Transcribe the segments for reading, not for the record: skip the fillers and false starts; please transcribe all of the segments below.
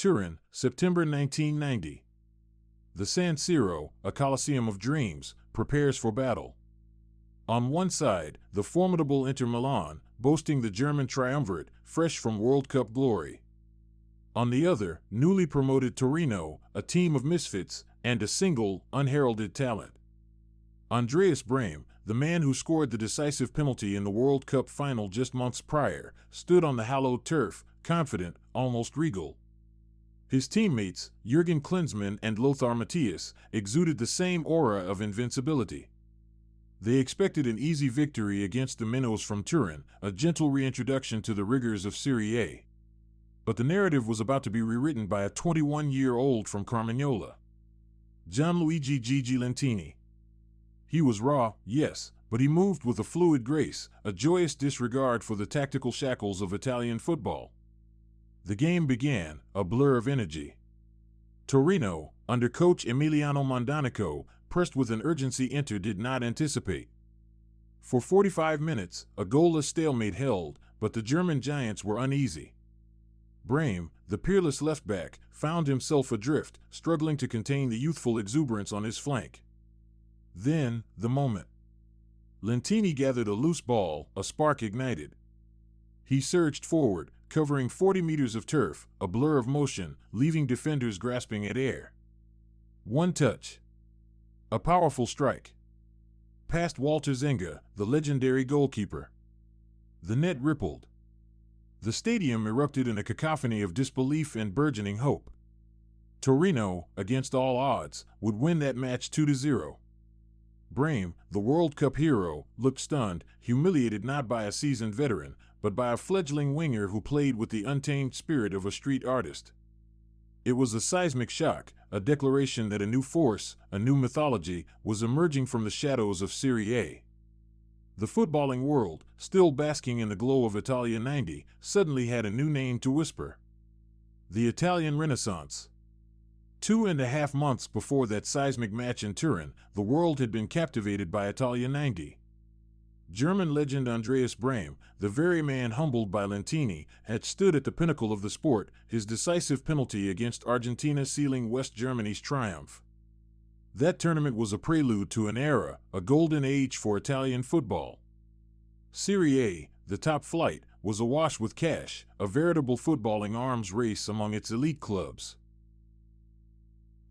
Turin, September 1990. The San Siro, a coliseum of dreams, prepares for battle. On one side, the formidable Inter Milan, boasting the German triumvirate, fresh from World Cup glory. On the other, newly promoted Torino, a team of misfits, and a single, unheralded talent. Andreas Brehme, the man who scored the decisive penalty in the World Cup final just months prior, stood on the hallowed turf, confident, almost regal. His teammates, Jurgen Klinsmann and Lothar Matthäus, exuded the same aura of invincibility. They expected an easy victory against the minnows from Turin, a gentle reintroduction to the rigors of Serie A. But the narrative was about to be rewritten by a 21-year-old from Carmagnola. Gianluigi Gigi Lentini. He was raw, yes, but he moved with a fluid grace, a joyous disregard for the tactical shackles of Italian football. The game began, a blur of energy. Torino, under coach Emiliano Mondonico, pressed with an urgency Inter did not anticipate. For 45 minutes, a goalless stalemate held, but the German giants were uneasy. Brehme, the peerless left-back, found himself adrift, struggling to contain the youthful exuberance on his flank. Then, the moment. Lentini gathered a loose ball, a spark ignited. He surged forward, covering 40 meters of turf, a blur of motion, leaving defenders grasping at air. One touch. A powerful strike. Past Walter Zenga, the legendary goalkeeper. The net rippled. The stadium erupted in a cacophony of disbelief and burgeoning hope. Torino, against all odds, would win that match 2-0. Brehme, the World Cup hero, looked stunned, humiliated not by a seasoned veteran, but by a fledgling winger who played with the untamed spirit of a street artist. It was a seismic shock, a declaration that a new force, a new mythology, was emerging from the shadows of Serie A. The footballing world, still basking in the glow of Italia '90, suddenly had a new name to whisper. The Italian Renaissance. 2.5 months before that seismic match in Turin, the world had been captivated by Italia '90. German legend Andreas Brehme, the very man humbled by Lentini, had stood at the pinnacle of the sport, his decisive penalty against Argentina sealing West Germany's triumph. That tournament was a prelude to an era, a golden age for Italian football. Serie A, the top flight, was awash with cash, a veritable footballing arms race among its elite clubs.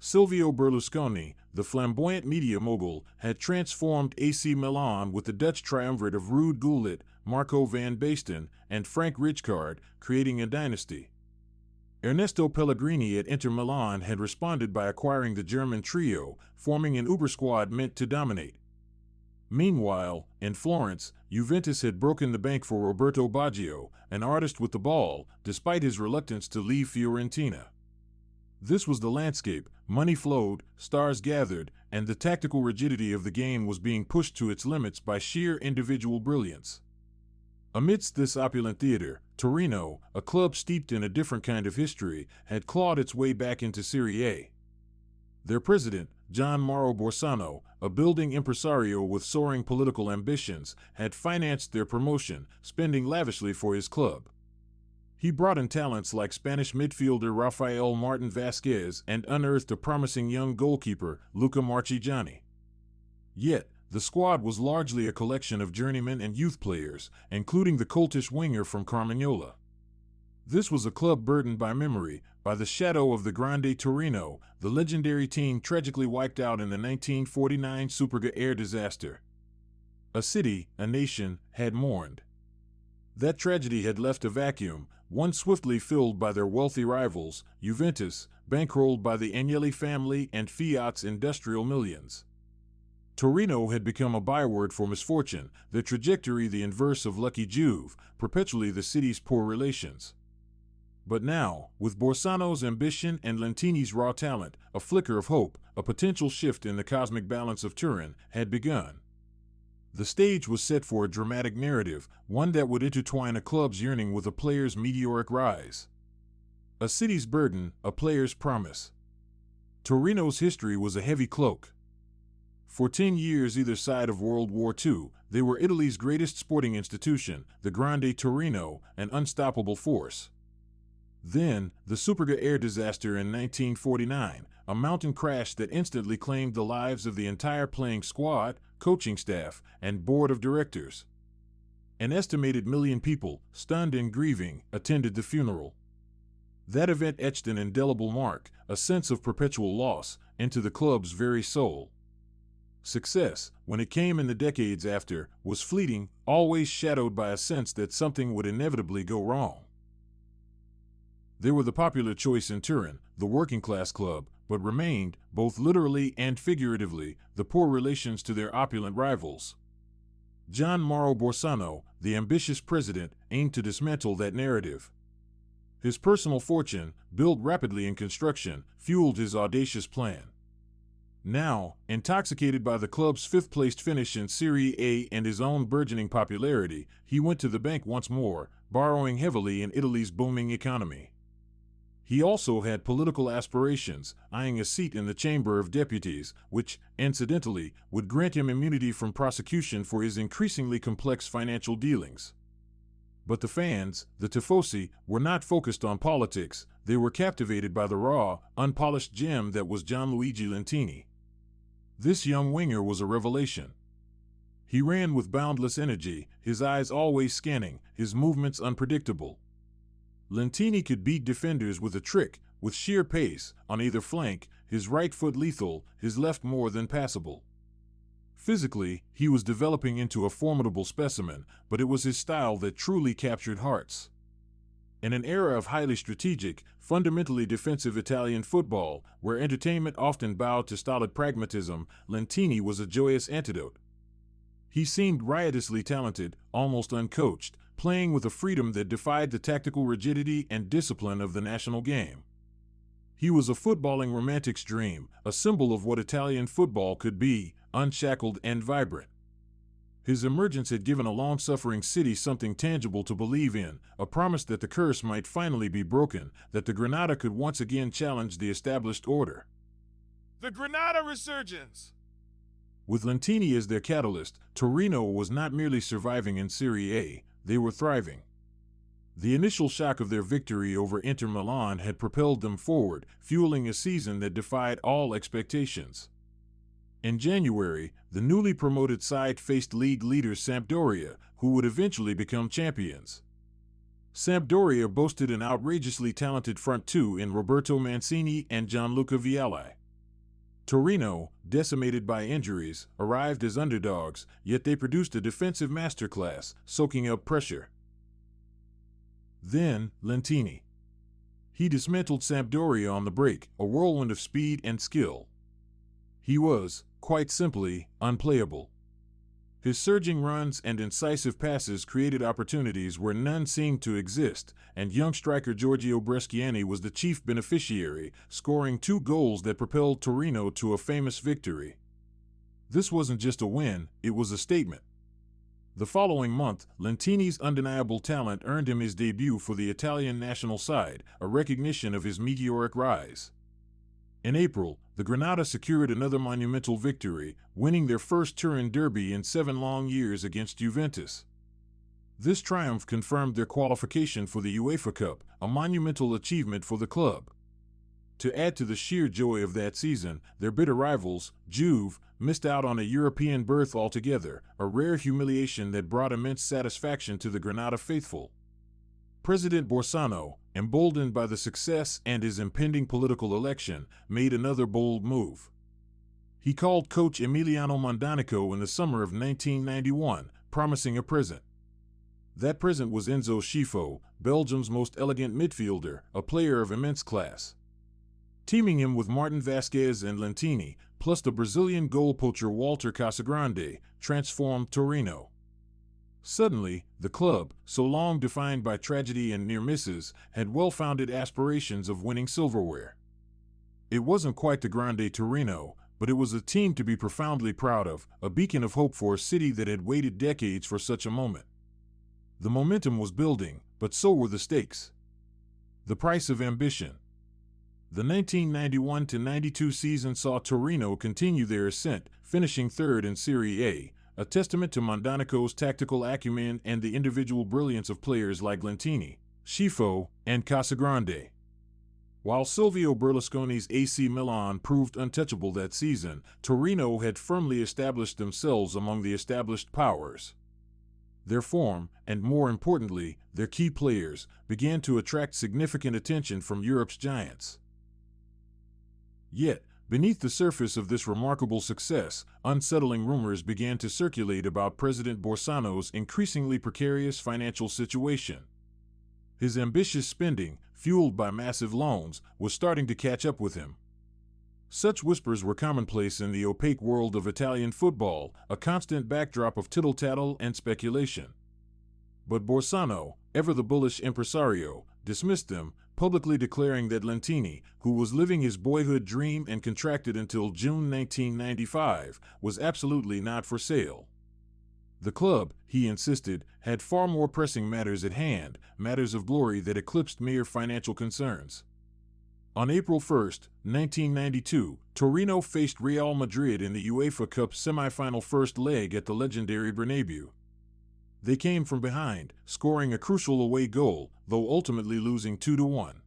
Silvio Berlusconi, the flamboyant media mogul, had transformed AC Milan with the Dutch triumvirate of Ruud Gullit, Marco van Basten, and Frank Rijkaard, creating a dynasty. Ernesto Pellegrini at Inter Milan had responded by acquiring the German trio, forming an uber squad meant to dominate. Meanwhile, in Florence, Juventus had broken the bank for Roberto Baggio, an artist with the ball, despite his reluctance to leave Fiorentina. This was the landscape, money flowed, stars gathered, and the tactical rigidity of the game was being pushed to its limits by sheer individual brilliance. Amidst this opulent theater, Torino, a club steeped in a different kind of history, had clawed its way back into Serie A. Their president, Gian Mauro Borsano, a building impresario with soaring political ambitions, had financed their promotion, spending lavishly for his club. He brought in talents like Spanish midfielder Rafael Martin Vasquez and unearthed a promising young goalkeeper, Luca Marchigiani. Yet, the squad was largely a collection of journeymen and youth players, including the coltish winger from Carmagnola. This was a club burdened by memory, by the shadow of the Grande Torino, the legendary team tragically wiped out in the 1949 Superga air disaster. A city, a nation, had mourned. That tragedy had left a vacuum, one swiftly filled by their wealthy rivals, Juventus, bankrolled by the Agnelli family and Fiat's industrial millions. Torino had become a byword for misfortune, their trajectory the inverse of Lucky Juve, perpetually the city's poor relations. But now, with Borsano's ambition and Lentini's raw talent, a flicker of hope, a potential shift in the cosmic balance of Turin, had begun. The stage was set for a dramatic narrative, one that would intertwine a club's yearning with a player's meteoric rise. A city's burden, a player's promise. Torino's history was a heavy cloak. For 10 years either side of World War II, they were Italy's greatest sporting institution, the Grande Torino, an unstoppable force. Then, the Superga air disaster in 1949, a mountain crash that instantly claimed the lives of the entire playing squad, coaching staff, and board of directors. An estimated 1,000,000 people, stunned and grieving, attended the funeral. That event etched an indelible mark, a sense of perpetual loss, into the club's very soul. Success, when it came in the decades after, was fleeting, always shadowed by a sense that something would inevitably go wrong. They were the popular choice in Turin, the working-class club, but remained, both literally and figuratively, the poor relations to their opulent rivals. Gian Mauro Borsano, the ambitious president, aimed to dismantle that narrative. His personal fortune, built rapidly in construction, fueled his audacious plan. Now, intoxicated by the club's fifth-placed finish in Serie A and his own burgeoning popularity, he went to the bank once more, borrowing heavily in Italy's booming economy. He also had political aspirations, eyeing a seat in the Chamber of Deputies, which, incidentally, would grant him immunity from prosecution for his increasingly complex financial dealings. But the fans, the tifosi, were not focused on politics. They were captivated by the raw, unpolished gem that was Gianluigi Lentini. This young winger was a revelation. He ran with boundless energy, his eyes always scanning, his movements unpredictable. Lentini could beat defenders with a trick, with sheer pace, on either flank, his right foot lethal, his left more than passable. Physically, he was developing into a formidable specimen, but it was his style that truly captured hearts. In an era of highly strategic, fundamentally defensive Italian football, where entertainment often bowed to stolid pragmatism, Lentini was a joyous antidote. He seemed riotously talented, almost uncoached, playing with a freedom that defied the tactical rigidity and discipline of the national game. He was a footballing romantic's dream, a symbol of what Italian football could be, unshackled and vibrant. His emergence had given a long-suffering city something tangible to believe in, a promise that the curse might finally be broken, that the Granata could once again challenge the established order. The Granata Resurgence! With Lentini as their catalyst, Torino was not merely surviving in Serie A, they were thriving. The initial shock of their victory over Inter Milan had propelled them forward, fueling a season that defied all expectations. In January, the newly promoted side faced league leaders Sampdoria, who would eventually become champions. Sampdoria boasted an outrageously talented front two in Roberto Mancini and Gianluca Vialli. Torino, decimated by injuries, arrived as underdogs, yet they produced a defensive masterclass, soaking up pressure. Then, Lentini. He dismantled Sampdoria on the break, a whirlwind of speed and skill. He was, quite simply, unplayable. His surging runs and incisive passes created opportunities where none seemed to exist, and young striker Giorgio Bresciani was the chief beneficiary, scoring 2 goals that propelled Torino to a famous victory. This wasn't just a win, it was a statement. The following month, Lentini's undeniable talent earned him his debut for the Italian national side, a recognition of his meteoric rise. In April, the Granata secured another monumental victory, winning their first Turin derby in 7 long years against Juventus. This triumph confirmed their qualification for the UEFA Cup, a monumental achievement for the club. To add to the sheer joy of that season, their bitter rivals, Juve, missed out on a European berth altogether, a rare humiliation that brought immense satisfaction to the Granata faithful. President Borsano, emboldened by the success and his impending political election, made another bold move. He called coach Emiliano Mondonico in the summer of 1991, promising a present. That present was Enzo Schifo, Belgium's most elegant midfielder, a player of immense class. Teaming him with Martin Vasquez and Lentini, plus the Brazilian goal poacher Walter Casagrande, transformed Torino. Suddenly, the club, so long defined by tragedy and near misses, had well-founded aspirations of winning silverware. It wasn't quite the Grande Torino, but it was a team to be profoundly proud of, a beacon of hope for a city that had waited decades for such a moment. The momentum was building, but so were the stakes. The price of ambition. The 1991-92 season saw Torino continue their ascent, finishing third in Serie A testament to Mondonico's tactical acumen and the individual brilliance of players like Lentini, Schifo, and Casagrande. While Silvio Berlusconi's AC Milan proved untouchable that season, Torino had firmly established themselves among the established powers. Their form, and more importantly, their key players, began to attract significant attention from Europe's giants. Yet, beneath the surface of this remarkable success, unsettling rumors began to circulate about President Borsano's increasingly precarious financial situation. His ambitious spending, fueled by massive loans, was starting to catch up with him. Such whispers were commonplace in the opaque world of Italian football, a constant backdrop of tittle-tattle and speculation. But Borsano, ever the bullish impresario, dismissed them, publicly declaring that Lentini, who was living his boyhood dream and contracted until June 1995, was absolutely not for sale. The club, he insisted, had far more pressing matters at hand, matters of glory that eclipsed mere financial concerns. On April 1, 1992, Torino faced Real Madrid in the UEFA Cup semi-final first leg at the legendary Bernabeu. They came from behind, scoring a crucial away goal, though ultimately losing 2-1.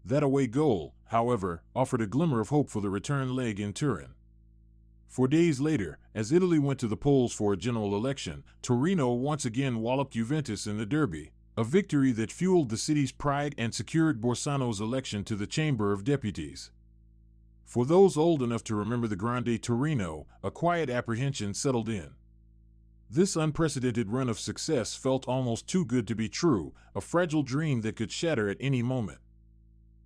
That away goal, however, offered a glimmer of hope for the return leg in Turin. 4 days later, as Italy went to the polls for a general election, Torino once again walloped Juventus in the derby, a victory that fueled the city's pride and secured Borsano's election to the Chamber of Deputies. For those old enough to remember the Grande Torino, a quiet apprehension settled in. This unprecedented run of success felt almost too good to be true, a fragile dream that could shatter at any moment.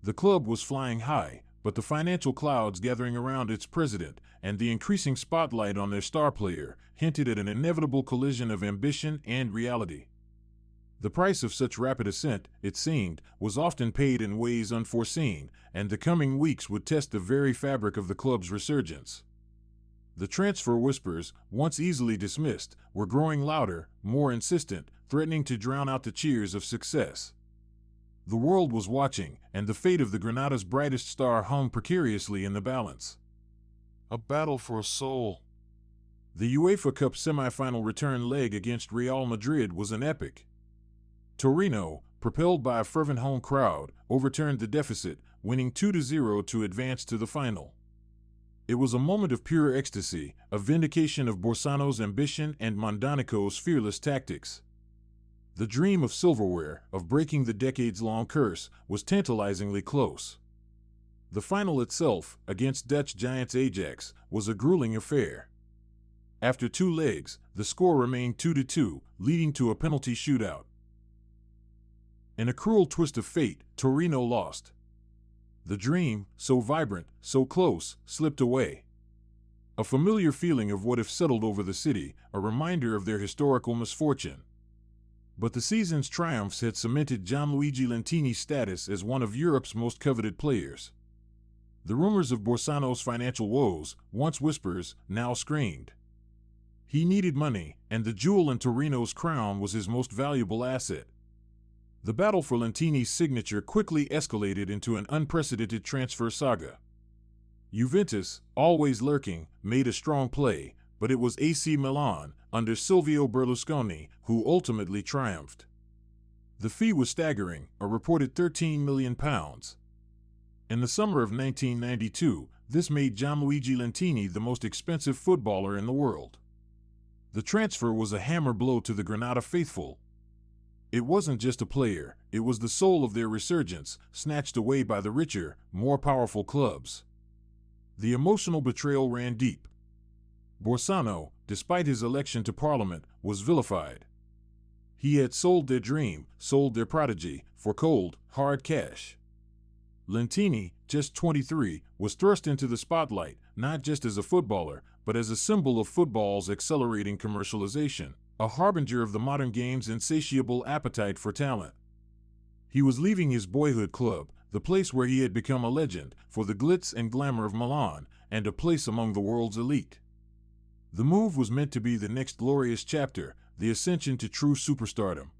The club was flying high, but the financial clouds gathering around its president and the increasing spotlight on their star player hinted at an inevitable collision of ambition and reality. The price of such rapid ascent, it seemed, was often paid in ways unforeseen, and the coming weeks would test the very fabric of the club's resurgence. The transfer whispers, once easily dismissed, were growing louder, more insistent, threatening to drown out the cheers of success. The world was watching, and the fate of the Granada's brightest star hung precariously in the balance. A battle for a soul. The UEFA Cup semi-final return leg against Real Madrid was an epic. Torino, propelled by a fervent home crowd, overturned the deficit, winning 2-0 to advance to the final. It was a moment of pure ecstasy, a vindication of Borsano's ambition and Mondonico's fearless tactics. The dream of silverware, of breaking the decades-long curse, was tantalizingly close. The final itself, against Dutch giants Ajax, was a grueling affair. After 2 legs, the score remained 2-2, leading to a penalty shootout. In a cruel twist of fate, Torino lost. The dream, so vibrant, so close, slipped away. A familiar feeling of what if settled over the city, a reminder of their historical misfortune. But the season's triumphs had cemented Gianluigi Lentini's status as one of Europe's most coveted players. The rumors of Borsano's financial woes, once whispers, now screamed. He needed money, and the jewel in Torino's crown was his most valuable asset. The battle for Lentini's signature quickly escalated into an unprecedented transfer saga. Juventus, always lurking, made a strong play, but it was AC Milan, under Silvio Berlusconi, who ultimately triumphed. The fee was staggering, a reported £13 million. In the summer of 1992, this made Gianluigi Lentini the most expensive footballer in the world. The transfer was a hammer blow to the Granada faithful. It wasn't just a player, it was the soul of their resurgence, snatched away by the richer, more powerful clubs. The emotional betrayal ran deep. Borsano, despite his election to Parliament, was vilified. He had sold their dream, sold their prodigy, for cold, hard cash. Lentini, just 23, was thrust into the spotlight, not just as a footballer, but as a symbol of football's accelerating commercialization, a harbinger of the modern game's insatiable appetite for talent. He was leaving his boyhood club, the place where he had become a legend, for the glitz and glamour of Milan, and a place among the world's elite. The move was meant to be the next glorious chapter, the ascension to true superstardom.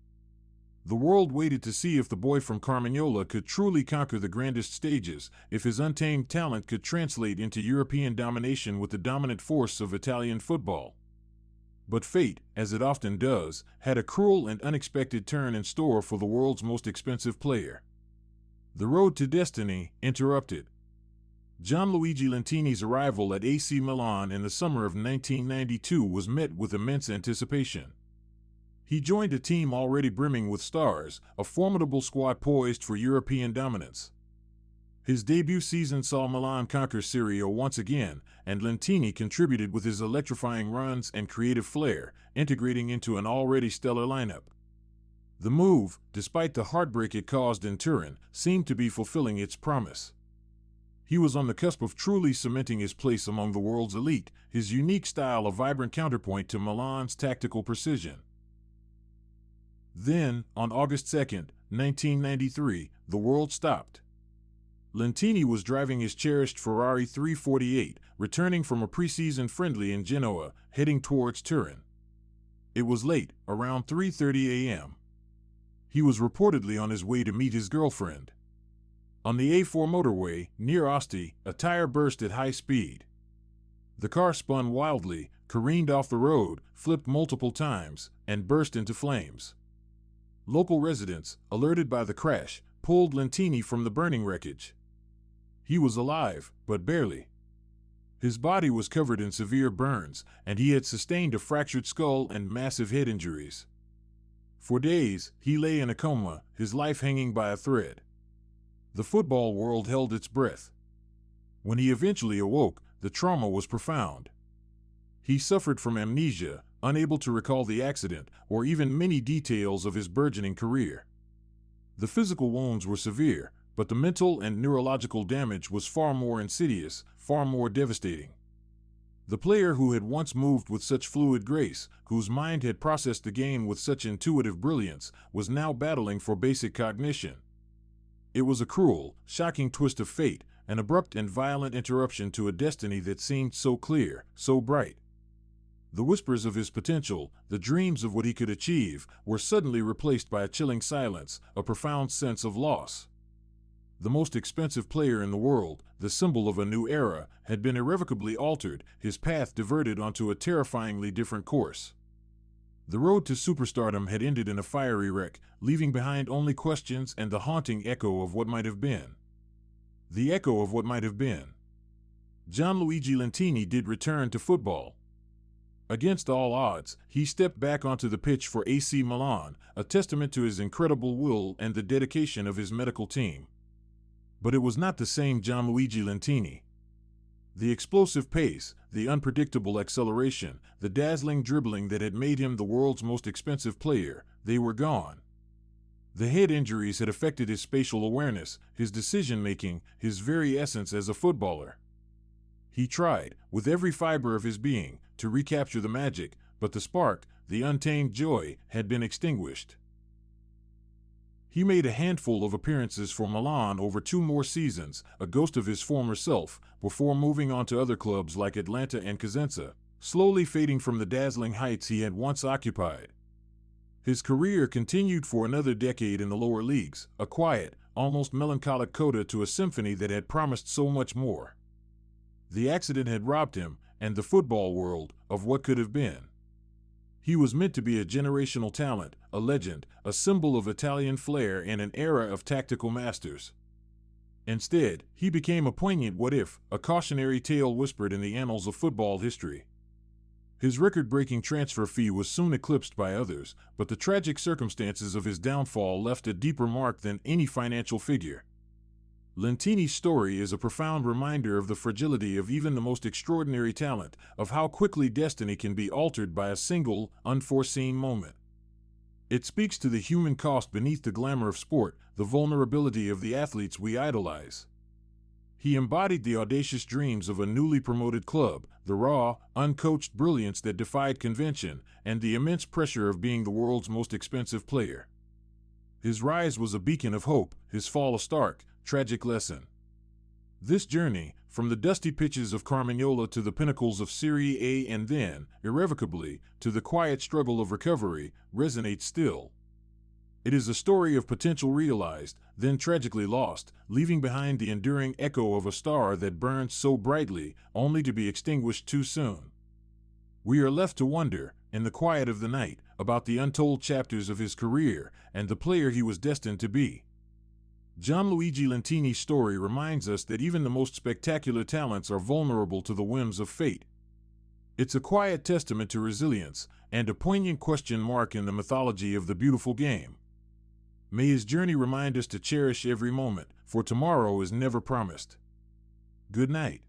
The world waited to see if the boy from Carmagnola could truly conquer the grandest stages, if his untamed talent could translate into European domination with the dominant force of Italian football. But fate, as it often does, had a cruel and unexpected turn in store for the world's most expensive player. The road to destiny interrupted. Gianluigi Lentini's arrival at AC Milan in the summer of 1992 was met with immense anticipation. He joined a team already brimming with stars, a formidable squad poised for European dominance. His debut season saw Milan conquer Serie A once again, and Lentini contributed with his electrifying runs and creative flair, integrating into an already stellar lineup. The move, despite the heartbreak it caused in Turin, seemed to be fulfilling its promise. He was on the cusp of truly cementing his place among the world's elite, his unique style a vibrant counterpoint to Milan's tactical precision. Then, on August 2, 1993, the world stopped. Lentini was driving his cherished Ferrari 348, returning from a preseason friendly in Genoa, heading towards Turin. It was late, around 3:30 a.m. He was reportedly on his way to meet his girlfriend. On the A4 motorway, near Asti, a tire burst at high speed. The car spun wildly, careened off the road, flipped multiple times, and burst into flames. Local residents, alerted by the crash, pulled Lentini from the burning wreckage. He was alive, but barely. His body was covered in severe burns, and he had sustained a fractured skull and massive head injuries. For days, he lay in a coma, his life hanging by a thread. The football world held its breath. When he eventually awoke, the trauma was profound. He suffered from amnesia, unable to recall the accident or even many details of his burgeoning career. The physical wounds were severe, but the mental and neurological damage was far more insidious, far more devastating. The player who had once moved with such fluid grace, whose mind had processed the game with such intuitive brilliance, was now battling for basic cognition. It was a cruel, shocking twist of fate, an abrupt and violent interruption to a destiny that seemed so clear, so bright. The whispers of his potential, the dreams of what he could achieve, were suddenly replaced by a chilling silence, a profound sense of loss. The most expensive player in the world, the symbol of a new era, had been irrevocably altered, his path diverted onto a terrifyingly different course. The road to superstardom had ended in a fiery wreck, leaving behind only questions and the haunting echo of what might have been. The echo of what might have been. Gianluigi Lentini did return to football. Against all odds, he stepped back onto the pitch for AC Milan, a testament to his incredible will and the dedication of his medical team. But it was not the same Gianluigi Lentini. The explosive pace, the unpredictable acceleration, the dazzling dribbling that had made him the world's most expensive player, they were gone. The head injuries had affected his spatial awareness, his decision-making, his very essence as a footballer. He tried, with every fiber of his being, to recapture the magic, but the spark, the untamed joy, had been extinguished. He made a handful of appearances for Milan over 2 more seasons, a ghost of his former self, before moving on to other clubs like Atlanta and Cosenza, slowly fading from the dazzling heights he had once occupied. His career continued for another decade in the lower leagues, a quiet, almost melancholic coda to a symphony that had promised so much more. The accident had robbed him, and the football world, of what could have been. He was meant to be a generational talent, a legend, a symbol of Italian flair and an era of tactical masters. Instead, he became a poignant what-if, a cautionary tale whispered in the annals of football history. His record-breaking transfer fee was soon eclipsed by others, but the tragic circumstances of his downfall left a deeper mark than any financial figure. Lentini's story is a profound reminder of the fragility of even the most extraordinary talent, of how quickly destiny can be altered by a single, unforeseen moment. It speaks to the human cost beneath the glamour of sport, the vulnerability of the athletes we idolize. He embodied the audacious dreams of a newly promoted club, the raw, uncoached brilliance that defied convention, and the immense pressure of being the world's most expensive player. His rise was a beacon of hope, his fall a stark, tragic lesson. This journey, from the dusty pitches of Carmagnola to the pinnacles of Serie A and then, irrevocably, to the quiet struggle of recovery, resonates still. It is a story of potential realized, then tragically lost, leaving behind the enduring echo of a star that burned so brightly, only to be extinguished too soon. We are left to wonder, in the quiet of the night, about the untold chapters of his career and the player he was destined to be. Gianluigi Lentini's story reminds us that even the most spectacular talents are vulnerable to the whims of fate. It's a quiet testament to resilience and a poignant question mark in the mythology of the beautiful game. May his journey remind us to cherish every moment, for tomorrow is never promised. Good night.